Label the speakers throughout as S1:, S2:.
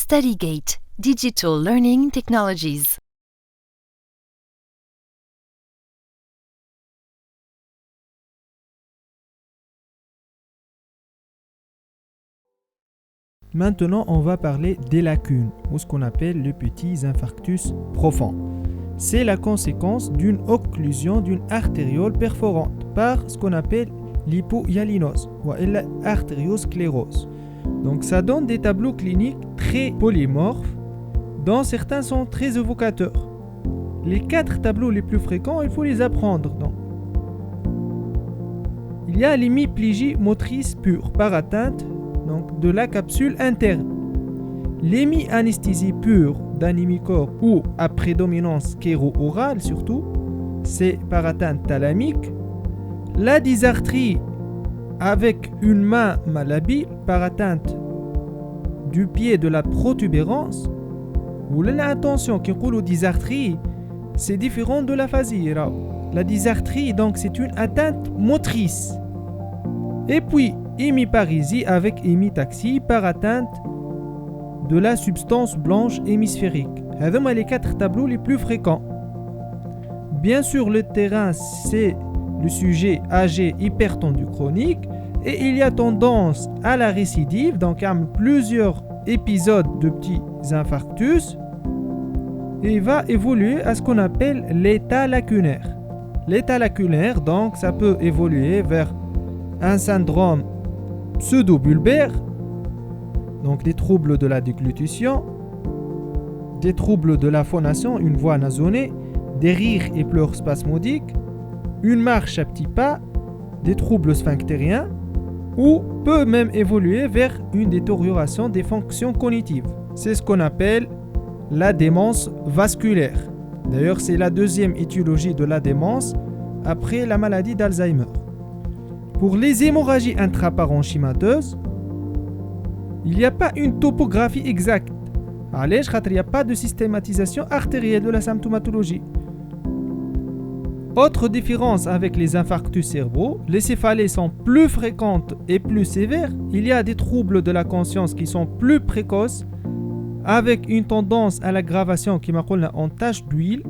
S1: StudyGate Digital Learning Technologies.
S2: Maintenant, on va parler des lacunes, ou ce qu'on appelle les petits infarctus profonds. C'est la conséquence d'une occlusion d'une artériole perforante par ce qu'on appelle l'hypohyalinose ou l'artériosclérose. Donc ça donne des tableaux cliniques très polymorphes, dont certains sont très évocateurs. Les 4 tableaux les plus fréquents, il faut les apprendre. Donc, il y a l'hémiplégie motrice pure par atteinte de la capsule interne. L'hémianesthésie pure d'un hémicorps ou à prédominance chéro-orale surtout, c'est par atteinte thalamique. La dysarthrie avec une main malhabile par atteinte du pied de la protubérance. Ou là, attention, qui roule aux dysarthrie, c'est différent de l'aphasie. La dysarthrie, donc, c'est une atteinte motrice. Et puis, hémiparésie avec hémitaxie par atteinte de la substance blanche hémisphérique. Ces les 4 tableaux les plus fréquents. Bien sûr, le terrain, c'est le sujet âgé hypertendu chronique et il y a tendance à la récidive, donc à plusieurs épisodes de petits infarctus et il va évoluer à ce qu'on appelle l'état lacunaire. L'état lacunaire, donc, ça peut évoluer vers un syndrome pseudo-bulbaire, donc des troubles de la déglutition, des troubles de la phonation, une voix nasonnée, des rires et pleurs spasmodiques, une marche à petits pas, des troubles sphinctériens, ou peut même évoluer vers une détérioration des fonctions cognitives. C'est ce qu'on appelle la démence vasculaire. D'ailleurs, c'est la deuxième étiologie de la démence après la maladie d'Alzheimer. Pour les hémorragies intraparenchymateuses, il n'y a pas une topographie exacte. Il n'y a pas de systématisation artérielle de la symptomatologie. Autre différence avec les infarctus cérébraux, les céphalées sont plus fréquentes et plus sévères. Il y a des troubles de la conscience qui sont plus précoces, avec une tendance à l'aggravation qui m'appelle en tache d'huile.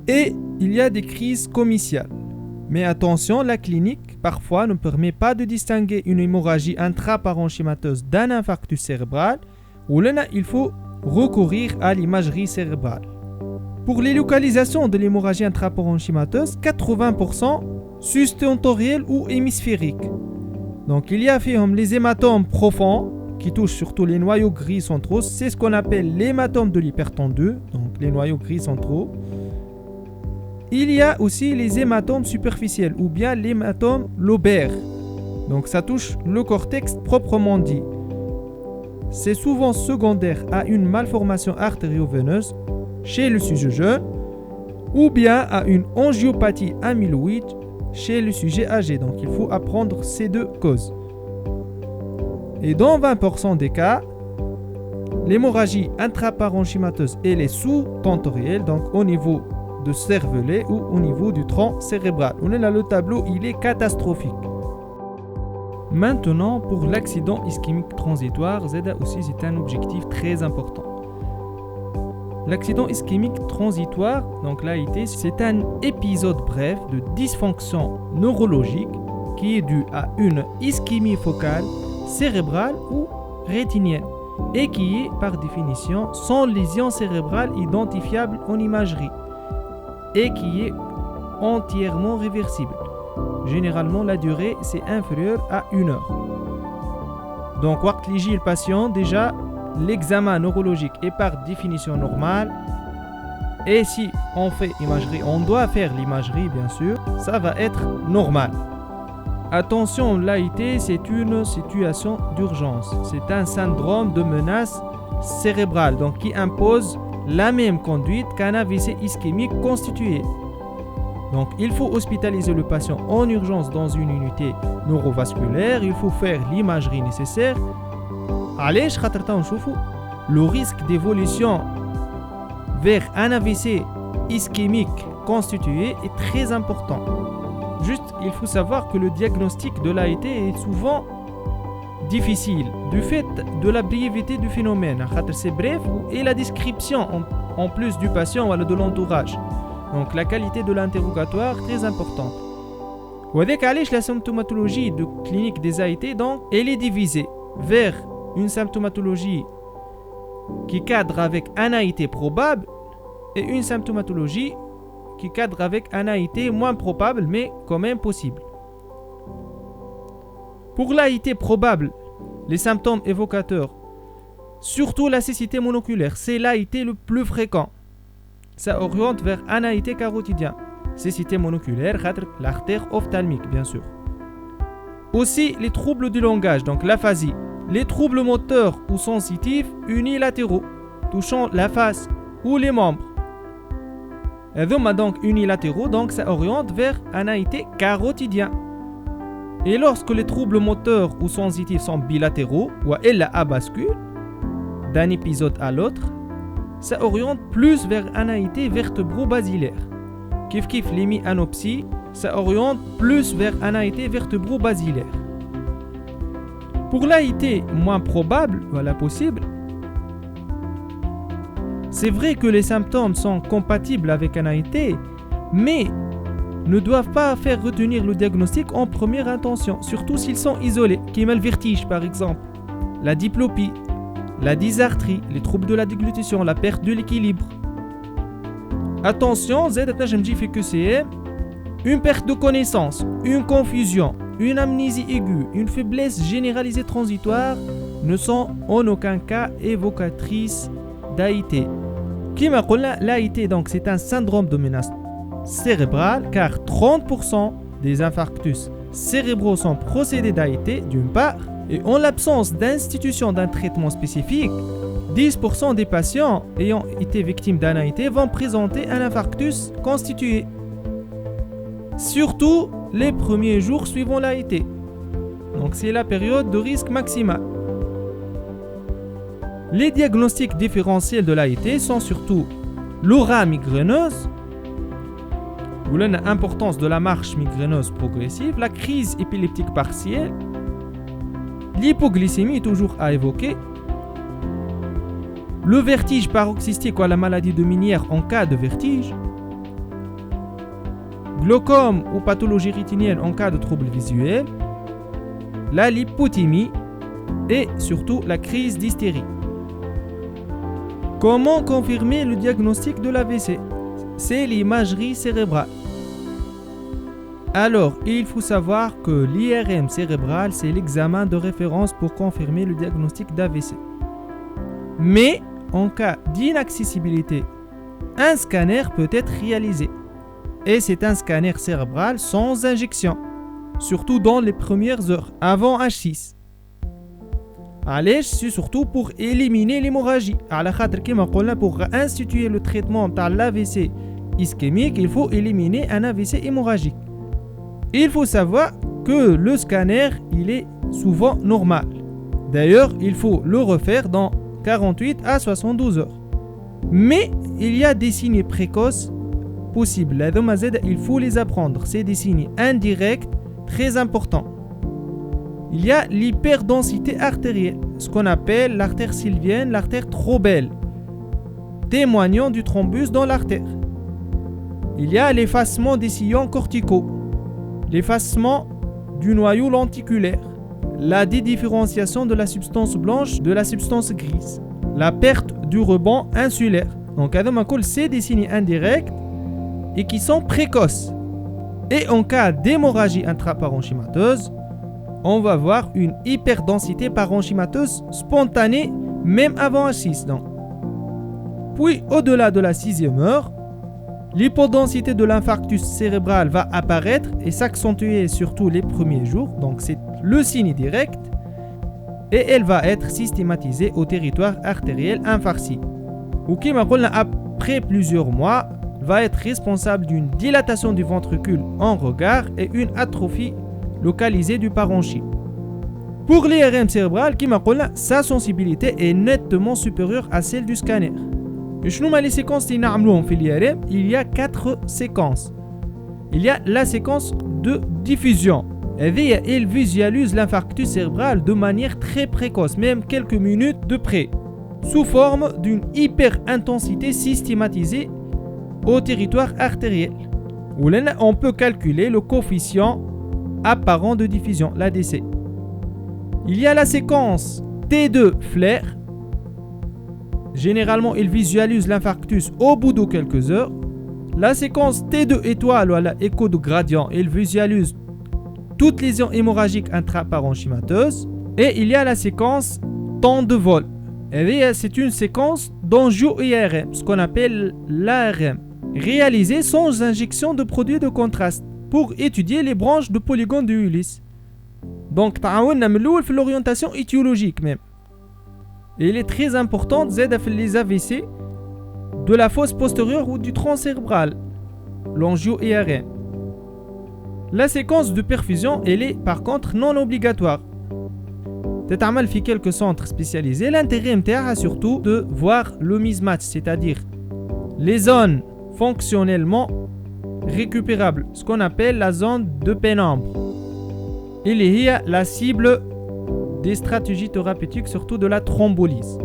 S2: Et il y a des crises comiciales. Mais attention, la clinique, parfois, ne permet pas de distinguer une hémorragie intraparenchymateuse d'un infarctus cérébral, où là, il faut recourir à l'imagerie cérébrale. Pour les localisations de l'hémorragie intraparenchymateuse, 80% sus-tentorielle ou hémisphérique. Donc il y a les hématomes profonds qui touchent surtout les noyaux gris centraux. C'est ce qu'on appelle l'hématome de l'hypertendu, donc les noyaux gris centraux. Il y a aussi les hématomes superficiels ou bien l'hématome lobaire. Donc ça touche le cortex proprement dit. C'est souvent secondaire à une malformation artério-veineuse chez le sujet jeune ou bien à une angiopathie amyloïde chez le sujet âgé. Donc il faut apprendre ces 2 causes. Et dans 20% des cas, l'hémorragie intraparenchymateuse elle est sous-tentorielle, donc au niveau de cervelet ou au niveau du tronc cérébral. On est là, le tableau, il est catastrophique. Maintenant, pour l'accident ischémique transitoire, ZA aussi c'est un objectif très important. L'accident ischémique transitoire, donc l'AIT, c'est un épisode bref de dysfonction neurologique qui est dû à une ischémie focale, cérébrale ou rétinienne et qui est par définition sans lésion cérébrale identifiable en imagerie et qui est entièrement réversible. Généralement, la durée c'est inférieur à 1 heure. Donc, quand le patient, déjà, l'examen neurologique est par définition normal. Et si on fait imagerie, on doit faire l'imagerie bien sûr, ça va être normal. Attention, l'AIT c'est une situation d'urgence. C'est un syndrome de menace cérébrale, donc qui impose la même conduite qu'un AVC ischémique constitué. Donc il faut hospitaliser le patient en urgence dans une unité neurovasculaire, il faut faire l'imagerie nécessaire. علاش خاطر نشوفوا le risque d'évolution vers un AVC ischémique constitué est très important. Juste, il faut savoir que le diagnostic de l'AIT est souvent difficile du fait de la brièveté du phénomène. C'est bref et la description en plus du patient ou de l'entourage. Donc la qualité de l'interrogatoire très importante. وذاك علاش la symptomatologie de clinique des AIT donc elle est divisée vers une symptomatologie qui cadre avec un AIT probable et une symptomatologie qui cadre avec un AIT moins probable mais quand même possible. Pour l'AIT probable, les symptômes évocateurs, surtout la cécité monoculaire, c'est l'AIT le plus fréquent. Ça oriente vers un AIT carotidien. Cécité monoculaire, l'artère ophtalmique, bien sûr. Aussi, les troubles du langage, donc l'aphasie. Les troubles moteurs ou sensitifs unilatéraux, touchant la face ou les membres. Donc unilatéraux, donc ça oriente vers un AIT carotidien. Et lorsque les troubles moteurs ou sensitifs sont bilatéraux, ou elle à bascule, d'un épisode à l'autre, ça oriente plus vers un AIT vertébro-basilaire. Kif l'hémianopsie, ça oriente plus vers un AIT vertébro-basilaire. Pour l'AIT moins probable, voilà possible, c'est vrai que les symptômes sont compatibles avec un AIT, mais ne doivent pas faire retenir le diagnostic en première intention, surtout s'ils sont isolés, comme le vertige par exemple, la diplopie, la dysarthrie, les troubles de la déglutition, la perte de l'équilibre. Attention, c'est une perte de connaissance, une confusion, une amnésie aiguë, une faiblesse généralisée transitoire ne sont en aucun cas évocatrices d'AIT. Comme on l'a dit, l'AIT donc c'est un syndrome de menace cérébrale car 30% des infarctus cérébraux sont procédés d'AIT d'une part, et en l'absence d'institution d'un traitement spécifique, 10% des patients ayant été victimes d'un AIT vont présenter un infarctus constitué. Surtout les premiers jours suivant l'AIT. Donc c'est la période de risque maximal. Les diagnostics différentiels de l'AIT sont surtout l'aura migraineuse, ou l'importance de la marche migraineuse progressive, la crise épileptique partielle, l'hypoglycémie est toujours à évoquer, le vertige paroxystique ou la maladie de Minière en cas de vertige, glaucome ou pathologie rétinienne en cas de troubles visuels, la lipothymie et surtout la crise d'hystérie. Comment confirmer le diagnostic de l'AVC? C'est l'imagerie cérébrale. Alors, il faut savoir que l'IRM cérébral, c'est l'examen de référence pour confirmer le diagnostic d'AVC. Mais, en cas d'inaccessibilité, un scanner peut être réalisé. Et c'est un scanner cérébral sans injection, surtout dans les premières heures, avant H6. Allez, c'est surtout pour éliminer l'hémorragie. Pour instituer le traitement de l'AVC ischémique, il faut éliminer un AVC hémorragique. Il faut savoir que le scanner, il est souvent normal. D'ailleurs, il faut le refaire dans 48 à 72 heures. Mais il y a des signes précoces possibles. Il faut les apprendre. C'est des signes indirects très importants. Il y a l'hyperdensité artérielle, ce qu'on appelle l'artère sylvienne, l'artère trop belle, témoignant du thrombus dans l'artère. Il y a l'effacement des sillons corticaux, l'effacement du noyau lenticulaire, la dédifférenciation de la substance blanche de la substance grise, la perte du rebond insulaire. Donc, c'est des signes indirects et qui sont précoces. Et en cas d'hémorragie intraparenchymateuse, on va voir une hyperdensité parenchymateuse spontanée même avant H6. Puis, au-delà de la 6e heure, l'hypodensité de l'infarctus cérébral va apparaître et s'accentuer surtout les premiers jours. Donc, c'est le signe direct. Et elle va être systématisée au territoire artériel infarci. Ou qui après plusieurs mois, va être responsable d'une dilatation du ventricule en regard et une atrophie localisée du parenchyme. Pour l'IRM cérébral, sa sensibilité est nettement supérieure à celle du scanner. Et les séquences il y a 4 séquences. Il y a la séquence de diffusion. il visualise l'infarctus cérébral de manière très précoce, même quelques minutes de près, sous forme d'une hyperintensité systématisée au territoire artériel. Où là, on peut calculer le coefficient apparent de diffusion, l'ADC. Il y a la séquence T2 flair. Généralement, il visualise l'infarctus au bout de quelques heures. La séquence T2 étoile ou la écho de gradient, il visualise toute lésion hémorragique intraparenchymateuse. Et il y a la séquence temps de vol. Et c'est une séquence d'angio-IRM, ce qu'on appelle l'ARM, réalisée sans injection de produits de contraste pour étudier les branches de polygones de Ulysse. Donc, تعاوننا من الأول في l'orientation étiologique même. Et il est très important de les AVC de la fosse postérieure ou du tronc cérébral, l'angio-IRM. La séquence de perfusion, elle est par contre non obligatoire. تتعمل في quelques centres spécialisés. L'intérêt متاعها surtout de voir le mismatch, c'est-à-dire les zones fonctionnellement récupérables, ce qu'on appelle la zone de pénombre. Il y a la cible des stratégies thérapeutiques, surtout de la thrombolyse.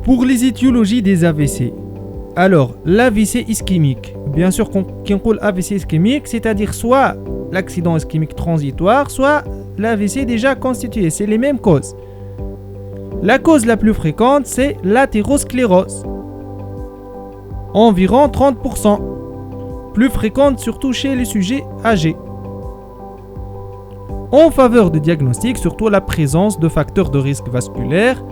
S2: Pour les étiologies des AVC, alors l'AVC ischémique, bien sûr qu'on dit AVC ischémique, c'est-à-dire soit l'accident ischémique transitoire, soit l'AVC déjà constitué, c'est les mêmes causes. La cause la plus fréquente, c'est l'athérosclérose, environ 30%, plus fréquente surtout chez les sujets âgés. En faveur de diagnostic, surtout la présence de facteurs de risque vasculaire,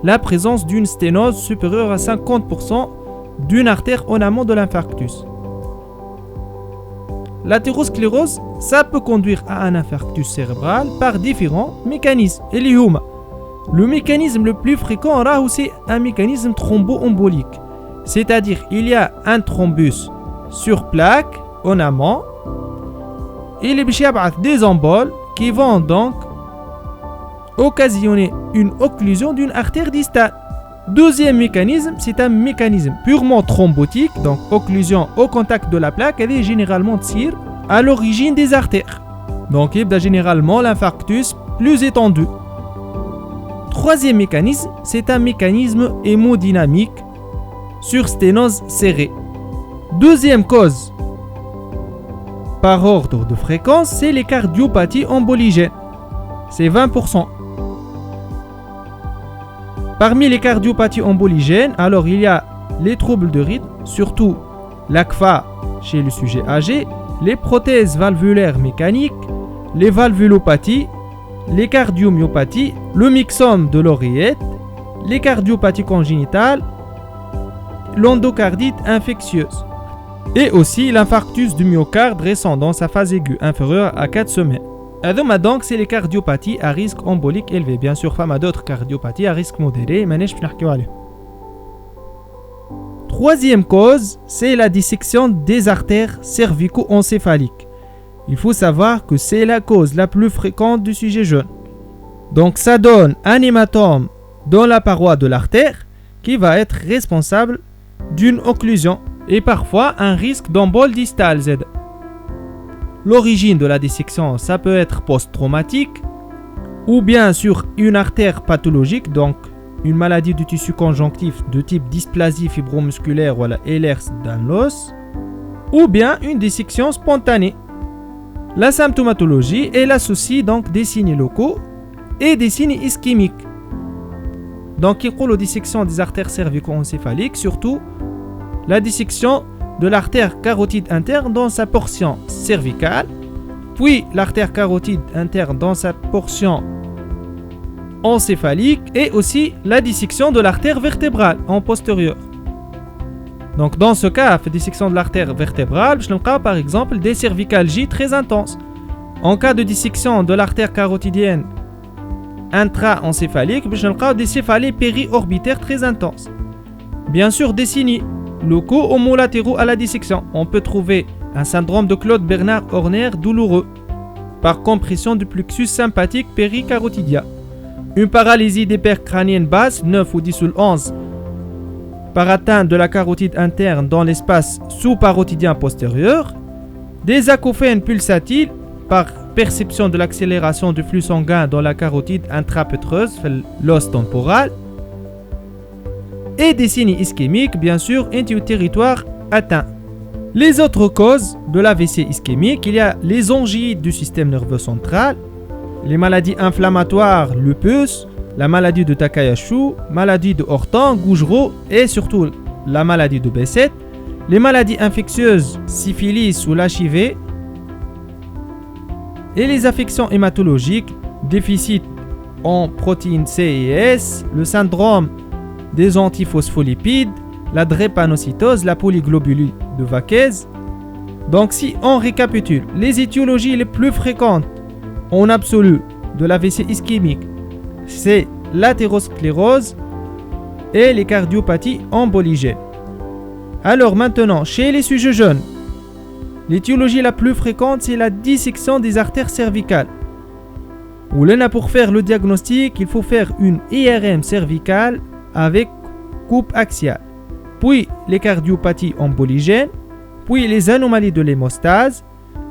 S2: la présence d'une sténose supérieure à 50% d'une artère en amont de l'infarctus. L'athérosclérose, ça peut conduire à un infarctus cérébral par différents mécanismes. Et le mécanisme le plus fréquent, c'est un mécanisme thromboembolique. C'est-à-dire, il y a un thrombus sur plaque en amont. Il y a des emboles qui vont donc occasionner une occlusion d'une artère distale. Deuxième mécanisme, c'est un mécanisme purement thrombotique, donc occlusion au contact de la plaque, elle est généralement tire à l'origine des artères. Donc il y a généralement l'infarctus plus étendu. Troisième mécanisme, c'est un mécanisme hémodynamique sur sténose serrée. Deuxième cause par ordre de fréquence, c'est les cardiopathies emboligènes. C'est 20%. Parmi les cardiopathies emboligènes, alors il y a les troubles de rythme, surtout l'ACFA chez le sujet âgé, les prothèses valvulaires mécaniques, les valvulopathies, les cardiomyopathies, le myxome de l'oreillette, les cardiopathies congénitales, l'endocardite infectieuse. Et aussi l'infarctus du myocarde récent dans sa phase aiguë inférieure à 4 semaines. Donc, c'est les cardiopathies à risque embolique élevé. Bien sûr, femme a d'autres cardiopathies à risque modéré, mais je ne vais pas. Troisième cause, c'est la dissection des artères cervico-encéphaliques. Il faut savoir que c'est la cause la plus fréquente du sujet jeune. Donc, ça donne un hématome dans la paroi de l'artère qui va être responsable d'une occlusion et parfois un risque d'embole distale Z. L'origine de la dissection, ça peut être post-traumatique ou bien sur une artère pathologique, donc une maladie du tissu conjonctif de type dysplasie fibromusculaire ou la Ehlers Danlos, ou bien une dissection spontanée. La symptomatologie, elle associe donc des signes locaux et des signes ischémiques. Donc, il y a la dissection des artères cervico-encéphaliques, surtout la dissection de l'artère carotide interne dans sa portion cervicale, puis l'artère carotide interne dans sa portion encéphalique et aussi la dissection de l'artère vertébrale en postérieur. Donc dans ce cas, la dissection de l'artère vertébrale, je n'ai par exemple des cervicalgies très intenses. En cas de dissection de l'artère carotidienne intra-encéphalique, je n'ai des céphalées périorbitaires très intenses. Bien sûr, des signes locaux homolatéraux à la dissection. On peut trouver un syndrome de Claude Bernard Horner douloureux par compression du plexus sympathique péricarotidien. Une paralysie des paires crâniennes basses, 9 ou 10 ou 11, par atteinte de la carotide interne dans l'espace sous-parotidien postérieur. Des acouphènes pulsatiles par perception de l'accélération du flux sanguin dans la carotide intrapétreuse, l'os temporal, et des signes ischémiques, bien sûr, au territoire atteint. Les autres causes de l'AVC ischémique, il y a les angines du système nerveux central, les maladies inflammatoires, lupus, la maladie de Takayasu, maladie de Horton, Gougerot et surtout la maladie de Besset, les maladies infectieuses, syphilis ou l'HIV, et les affections hématologiques, déficit en protéines C et S, le syndrome des antiphospholipides, la drépanocytose, la polyglobulie de Vaquez. Donc si on récapitule, les étiologies les plus fréquentes en absolu de l'AVC ischémique, c'est l'athérosclérose et les cardiopathies emboligènes. Alors maintenant, chez les sujets jeunes, l'étiologie la plus fréquente, c'est la dissection des artères cervicales. Ou là, pour faire le diagnostic, il faut faire une IRM cervicale avec coupe axiale. Puis les cardiopathies emboligènes, puis les anomalies de l'hémostase,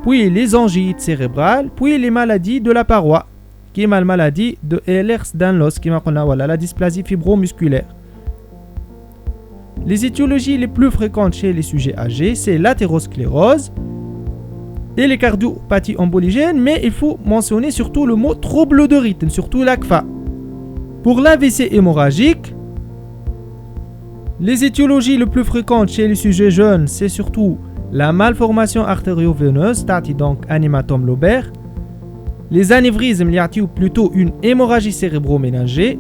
S2: puis les angiites cérébrales, puis les maladies de la paroi, qui est la maladie de Ehlers-Danlos, qui est la dysplasie fibromusculaire. Les étiologies les plus fréquentes chez les sujets âgés, c'est l'athérosclérose et les cardiopathies emboligènes, mais il faut mentionner surtout le mot trouble de rythme, surtout l'ACFA. Pour l'AVC hémorragique, les étiologies les plus fréquentes chez les sujets jeunes, c'est surtout la malformation artério-veineuse, donc un hématome lobaire, les anévrismes, ou plutôt une hémorragie cérébro-méningée,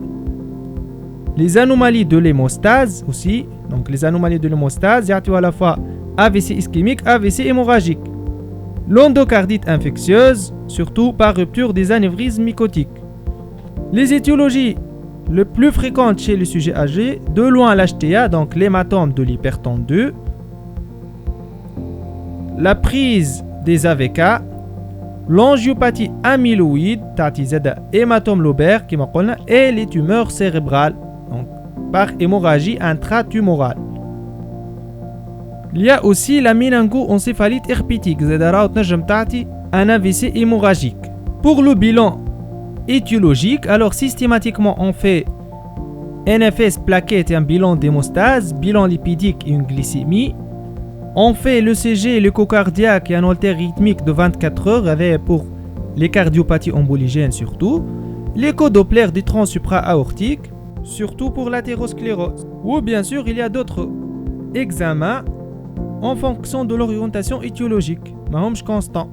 S2: les anomalies de l'hémostase aussi, donc les anomalies de l'hémostase, à la fois AVC ischémique, AVC hémorragique, l'endocardite infectieuse, surtout par rupture des anévrismes mycotiques. Les étiologies les plus fréquentes chez les sujets âgés, de loin l'HTA, donc l'hématome de l'hypertende 2, la prise des AVK, l'angiopathie amyloïde, hématome lobaire, et les tumeurs cérébrales, donc par hémorragie intratumorale. Il y a aussi la méningo-encéphalite herpétique, un AVC hémorragique. Pour le bilan étiologique, alors systématiquement on fait NFS plaquette et un bilan d'hémostase, bilan lipidique et une glycémie. On fait l'ECG, l'écho cardiaque et un holter rythmique de 24 heures avec pour les cardiopathies emboligènes surtout, l'écho Doppler du tronc supra-aortique, surtout pour l'athérosclérose. Ou bien sûr, il y a d'autres examens en fonction de l'orientation étiologique, mahomj constant,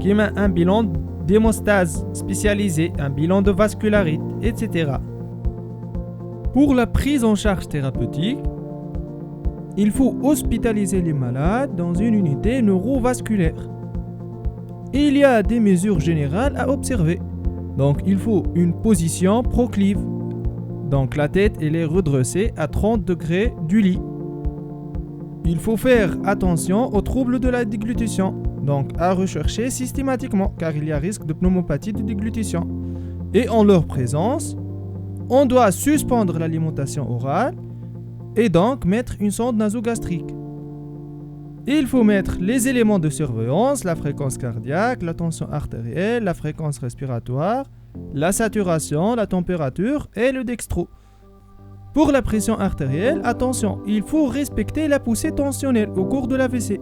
S2: qui met un bilan d'hémostase spécialisé, un bilan de vascularite, etc. Pour la prise en charge thérapeutique, il faut hospitaliser les malades dans une unité neurovasculaire. Il y a des mesures générales à observer. Donc il faut une position proclive. Donc la tête elle est redressée à 30 degrés du lit. Il faut faire attention aux troubles de la déglutition. Donc à rechercher systématiquement car il y a risque de pneumopathie de déglutition. Et en leur présence, on doit suspendre l'alimentation orale et donc mettre une sonde nasogastrique. Il faut mettre les éléments de surveillance, la fréquence cardiaque, la tension artérielle, la fréquence respiratoire, la saturation, la température et le dextro. Pour la pression artérielle, attention, il faut respecter la poussée tensionnelle au cours de l'AVC.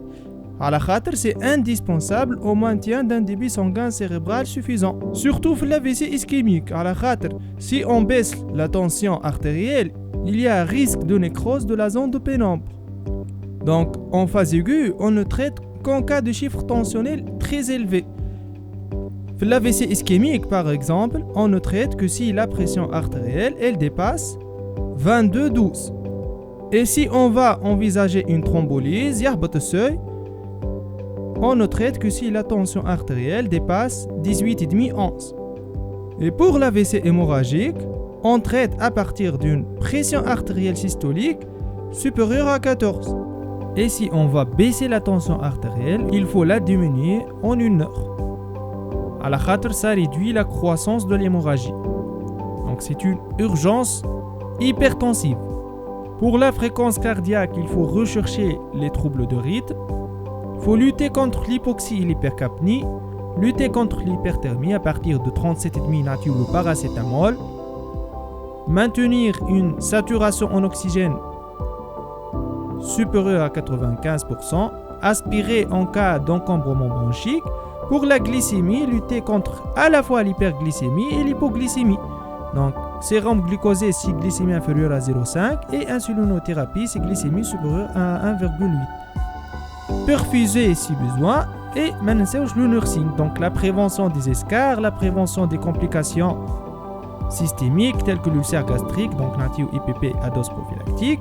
S2: À la khater, c'est indispensable au maintien d'un débit sanguin cérébral suffisant. Surtout pour l'AVC ischémique. À la khater, si on baisse la tension artérielle, il y a un risque de nécrose de la zone de pénombre. Donc, en phase aiguë, on ne traite qu'en cas de chiffre tensionnel très élevé. Pour l'AVC ischémique, par exemple, on ne traite que si la pression artérielle, elle dépasse 22,12. Et si on va envisager une thrombolyse, yahbat seuil, on ne traite que si la tension artérielle dépasse 18,5-11. Et pour l'AVC hémorragique, on traite à partir d'une pression artérielle systolique supérieure à 14. Et si on va baisser la tension artérielle, il faut la diminuer en 1 heure. À la khater, ça réduit la croissance de l'hémorragie. Donc c'est une urgence hypertensive. Pour la fréquence cardiaque, il faut rechercher les troubles de rythme. Il faut lutter contre l'hypoxie et l'hypercapnie. lutter contre l'hyperthermie à partir de 37,5 nature le paracétamol, maintenir une saturation en oxygène supérieure à 95%, aspirer en cas d'encombrement bronchique. Pour la glycémie, lutter contre à la fois l'hyperglycémie et l'hypoglycémie. Donc, sérum glucosé si glycémie inférieure à 0,5 et insulinothérapie si glycémie supérieure à 1,8. Perfuser si besoin et maintenant le nursing. Donc, la prévention des escarres, la prévention des complications systémiques telles que l'ulcère gastrique, donc nature IPP à dose prophylactique.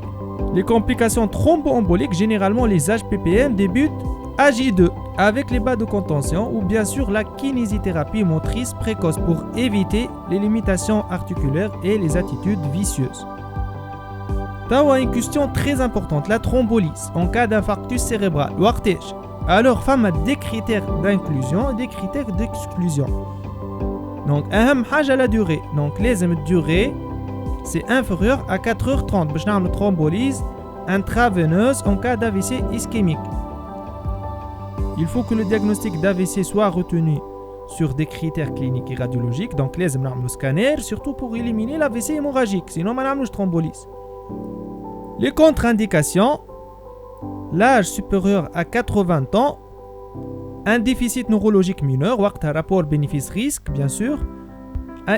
S2: Les complications thromboemboliques, généralement les HPPM débutent à J2 avec les bas de contention ou bien sûr la kinésithérapie motrice précoce pour éviter les limitations articulaires et les attitudes vicieuses. T'as une question très importante, la thrombolyse en cas d'infarctus cérébral. Alors, femme a des critères d'inclusion et des critères d'exclusion. Donc, la durée. Donc, les durée, c'est inférieur à 4h30 pour faire une thrombolyse intraveineuse en cas d'AVC ischémique. Il faut que le diagnostic d'AVC soit retenu sur des critères cliniques et radiologiques. Donc, les le scanner, surtout pour éliminer l'AVC hémorragique. Sinon, on a thrombolyse. Les contre-indications, l'âge supérieur à 80 ans, un déficit neurologique mineur, ou un rapport bénéfice-risque, bien sûr,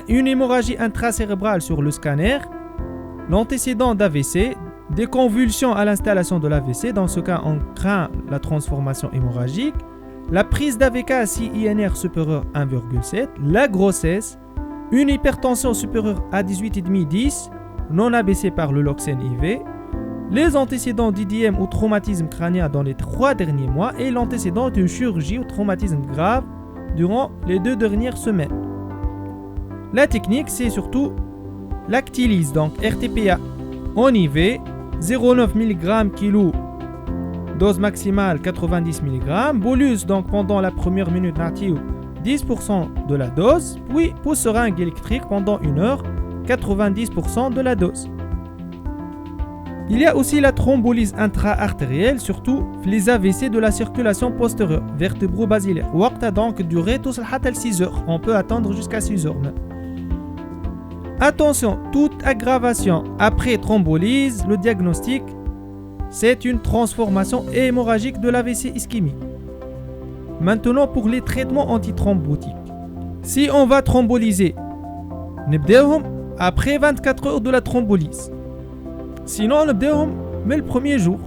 S2: une hémorragie intracérébrale sur le scanner, l'antécédent d'AVC, des convulsions à l'installation de l'AVC, dans ce cas on craint la transformation hémorragique, la prise d'AVK si INR supérieur à 1,7, la grossesse, une hypertension supérieure à 18,5-10, non abaissée par le loxène IV, les antécédents d'IDM ou traumatisme crânien dans les 3 derniers mois et l'antécédent d'une chirurgie ou traumatisme grave durant les 2 dernières semaines. La technique, c'est surtout l'actylyse, donc RTPA en IV, 0,9 mg kg, dose maximale 90 mg, bolus donc pendant la première minute native 10% de la dose, puis pousse seringue électrique pendant 1 heure, 90% de la dose. Il y a aussi la thrombolyse intra-artérielle, surtout les AVC de la circulation postérieure, vertébro-basilaire. Waqt donc durée tous 6 heures. On peut attendre jusqu'à 6 heures. Attention, toute aggravation après thrombolyse, le diagnostic, c'est une transformation hémorragique de l'AVC ischémique. Maintenant, pour les traitements antithrombotiques. Si on va thrombolyser, نبداهم après 24 heures de la thrombolyse. Sinon, نبداهم mais le premier jour.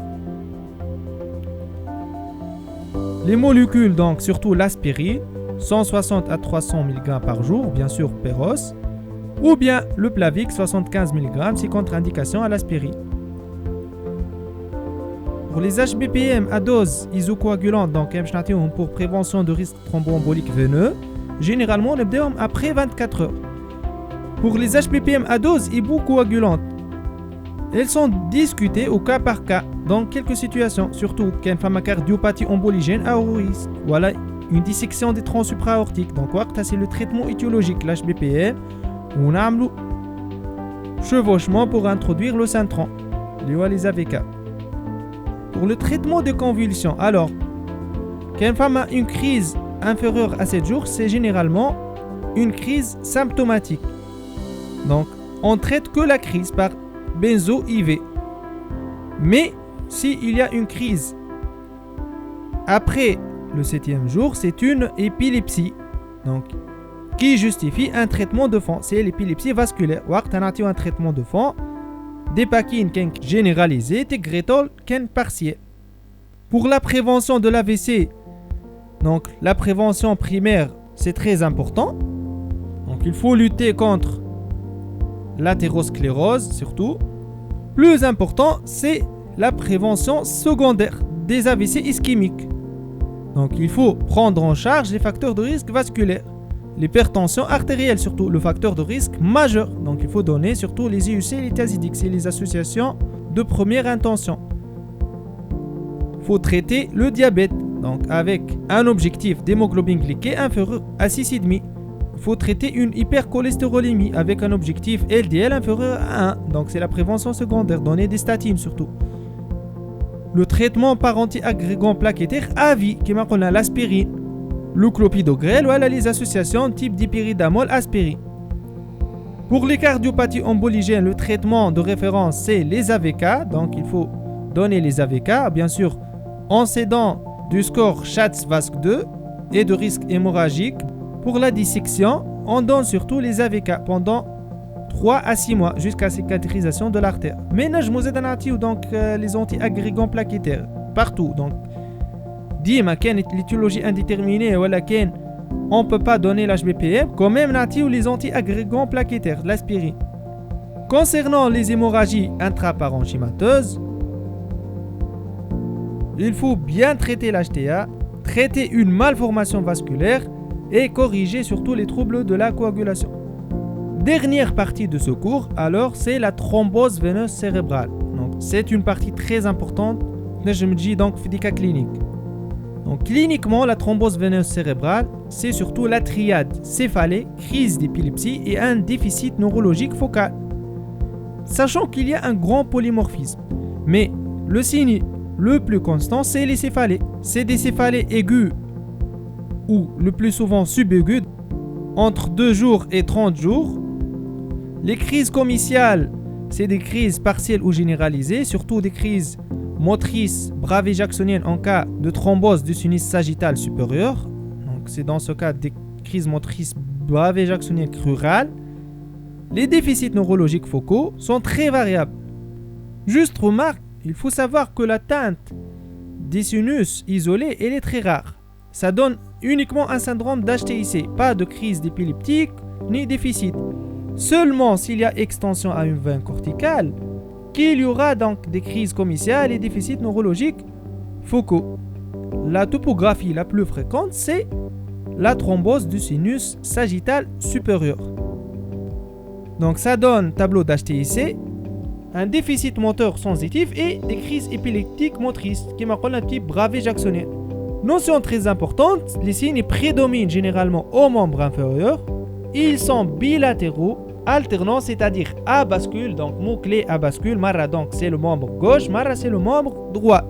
S2: Les molécules, donc surtout l'aspirine, 160 à 300 mg par jour, bien sûr Péros, ou bien le Plavix, 75 mg, c'est contre-indication à l'aspirine. Pour les HBPM à dose isocoagulante, donc pour prévention de risque thromboembolique veineux, généralement on est après 24 heures. Pour les HBPM à dose hypocoagulante, elles sont discutées au cas par cas dans quelques situations, surtout quand une femme a cardiopathie emboligène à haut risque. Voilà une dissection des troncs supra-aortiques. Donc, c'est le traitement étiologique, l'HBPM. On a un chevauchement pour introduire le syntron, les AVK. Pour le traitement de convulsions, alors, quand une femme a une crise inférieure à 7 jours, c'est généralement une crise symptomatique. Donc, on traite que la crise par benzo-IV. Mais, s'il y a une crise après le 7e jour, c'est une épilepsie. Donc, qui justifie un traitement de fond. C'est l'épilepsie vasculaire. On a un traitement de fond. Dépakine généralisé, Tegretol partiel. Pour la prévention de l'AVC, donc la prévention primaire, c'est très important. Donc il faut lutter contre l'athérosclérose surtout. Plus important, c'est la prévention secondaire des AVC ischémiques. Donc il faut prendre en charge les facteurs de risque vasculaires. L'hypertension artérielle surtout, le facteur de risque majeur. Donc il faut donner surtout les IUC et les thiazidiques, c'est les associations de première intention. Il faut traiter le diabète, donc avec un objectif d'hémoglobine glyquée inférieur à 6,5. Il faut traiter une hypercholestérolémie avec un objectif LDL inférieur à 1. Donc c'est la prévention secondaire, donner des statines surtout. Le traitement par anti-agrégant plaquettaire à vie, qui est l'aspirine. le clopidogrel ou les associations type dipyridamol aspirine. Pour les cardiopathies emboligènes, le traitement de référence c'est les AVK, donc il faut donner les AVK, bien sûr en s'aidant du score Schatz-Vasc 2 et de risque hémorragique. Pour la dissection, on donne surtout les AVK pendant 3 à 6 mois jusqu'à cicatrisation de l'artère. Mais donc les anti-agrégants plaquettaires partout. Donc, dima كانت l'étiologie indéterminée ولكن on peut pas donner l'HBPM, quand même les anti-agrégants plaquettaires, l'aspirine. Concernant les hémorragies intraparenchymateuses, il faut bien traiter l'HTA, traiter une malformation vasculaire et corriger surtout les troubles de la coagulation. Dernière partie de ce cours, alors, c'est la thrombose veineuse cérébrale. Donc, c'est une partie très importante, je me dis donc physique clinique. Donc, cliniquement, la thrombose veineuse cérébrale, c'est surtout la triade céphalée, crise d'épilepsie et un déficit neurologique focal. Sachant qu'il y a un grand polymorphisme. Mais le signe le plus constant, c'est les céphalées. C'est des céphalées aiguës ou le plus souvent subaiguës, entre 2 jours et 30 jours. Les crises comitiales, c'est des crises partielles ou généralisées, surtout des crises motrices bravé-jacksoniennes en cas de thrombose du sinus sagittal supérieur. Donc c'est dans ce cas des crises motrices bravé-jacksoniennes rurales. Les déficits neurologiques focaux sont très variables. Juste remarque, il faut savoir que l'atteinte des sinus isolés, elle est très rare. Ça donne uniquement un syndrome d'HTIC, pas de crise d'épileptique ni déficit. Seulement s'il y a extension à une veine corticale, qu'il y aura donc des crises comitiales et déficits neurologiques focaux. La topographie la plus fréquente, c'est la thrombose du sinus sagittal supérieur. Donc ça donne tableau d'HTIC, un déficit moteur sensitif et des crises épileptiques motrices qui m'appellent un type bravé-jacksonien. Notion très importante, les signes prédominent généralement aux membres inférieurs. Ils sont bilatéraux, alternants, c'est-à-dire à bascule, donc mot-clé à bascule, Mara donc c'est le membre gauche, Mara c'est le membre droit.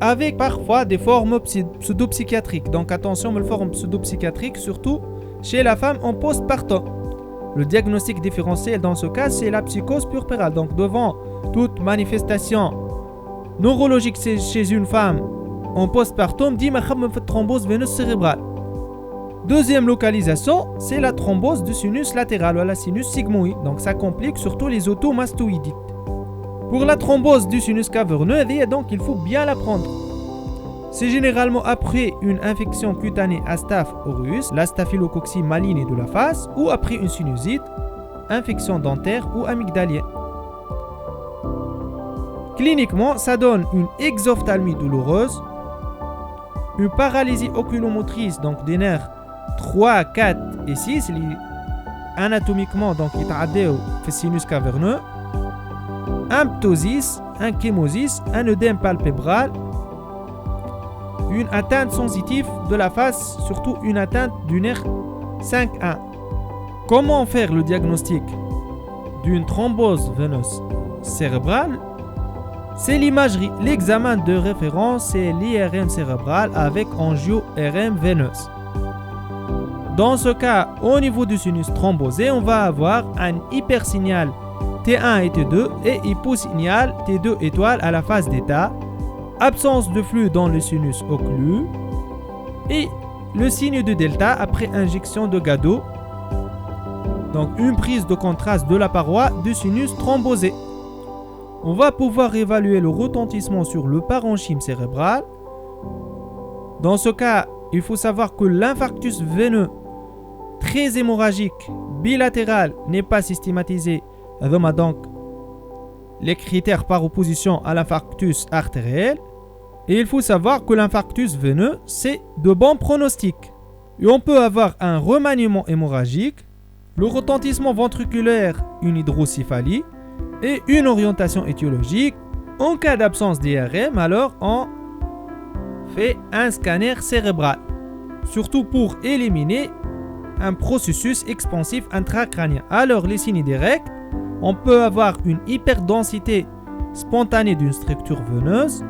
S2: Avec parfois des formes pseudo-psychiatriques. Donc attention, les formes pseudo-psychiatriques, surtout chez la femme en postpartum. Le diagnostic différentiel dans ce cas, c'est la psychose puerpérale. Donc devant toute manifestation neurologique chez une femme en postpartum, dit ma thrombose veineuse cérébrale. Deuxième localisation, c'est la thrombose du sinus latéral ou la sinus sigmoïde. Donc ça complique surtout les automastoïdites. Pour la thrombose du sinus caverneux, donc il faut bien la prendre. C'est généralement après une infection cutanée à Staph aureus, la staphylococcie maligne de la face, ou après une sinusite, infection dentaire ou amygdalienne. Cliniquement, ça donne une exophthalmie douloureuse, une paralysie oculomotrice, donc des nerfs 3, 4 et 6, anatomiquement, donc il y a le sinus caverneux, un ptosis, un chémosis, un œdème palpébral, une atteinte sensitive de la face, surtout une atteinte du nerf 5A. Comment faire le diagnostic d'une thrombose veineuse cérébrale? C'est l'imagerie. L'examen de référence, c'est l'IRM cérébral avec angio-RM veineuse. Dans ce cas, au niveau du sinus thrombosé, on va avoir un hypersignal T1 et T2 et hyposignal T2 étoile à la phase d'état, absence de flux dans le sinus occlus et le signe de delta après injection de Gado. Donc une prise de contraste de la paroi du sinus thrombosé. On va pouvoir évaluer le retentissement sur le parenchyme cérébral. Dans ce cas, il faut savoir que l'infarctus veineux très hémorragique bilatéral n'est pas systématisé. Donc les critères par opposition à l'infarctus artériel. Et il faut savoir que l'infarctus veineux, c'est de bons pronostics. Et on peut avoir un remaniement hémorragique, le retentissement ventriculaire, une hydrocéphalie et une orientation étiologique. En cas d'absence d'IRM, alors on fait un scanner cérébral, surtout pour éliminer un processus expansif intracrânien. Alors les signes directs, on peut avoir une hyperdensité spontanée d'une structure veineuse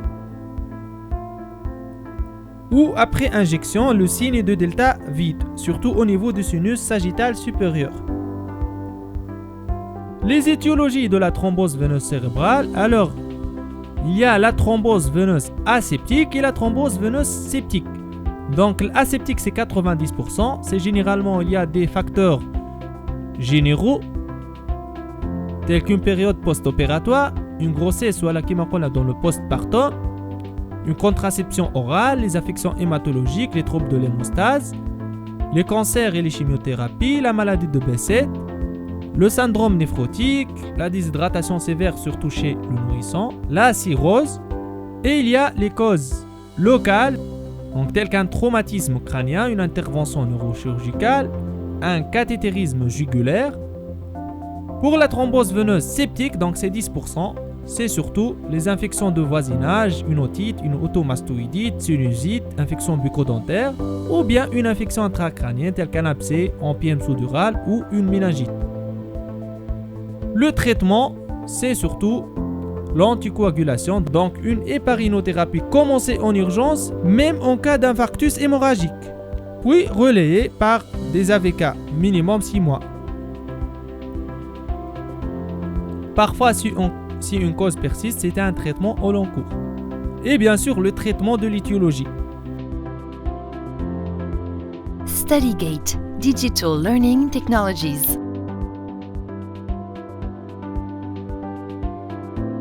S2: ou après injection, le signe de delta vide, surtout au niveau du sinus sagittal supérieur. Les étiologies de la thrombose veineuse cérébrale, alors, il y a la thrombose veineuse aseptique et la thrombose veineuse septique. Donc l'aseptique c'est 90%, c'est généralement il y a des facteurs généraux tels qu'une période post-opératoire, une grossesse ou à la kimakola dans le postpartum, une contraception orale, les affections hématologiques, les troubles de l'hémostase, les cancers et les chimiothérapies, la maladie de Behçet, le syndrome néphrotique, la déshydratation sévère surtout chez le nourrisson, la cirrhose, et il y a les causes locales, donc telles qu'un traumatisme crânien, une intervention neurochirurgicale, un cathétérisme jugulaire. Pour la thrombose veineuse septique, donc c'est 10%, c'est surtout les infections de voisinage, une otite, une automastoïdite, sinusite, infection bucco-dentaire, ou bien une infection intracrânienne telle qu'un abcès en PM sous-dural ou une méningite. Le traitement, c'est surtout l'anticoagulation, donc une héparinothérapie commencée en urgence, même en cas d'infarctus hémorragique, puis relayée par des AVK, minimum 6 mois. Parfois, si une cause persiste, c'est un traitement au long cours. Et bien sûr, le traitement de l'étiologie.
S1: StudyGate, Digital Learning Technologies.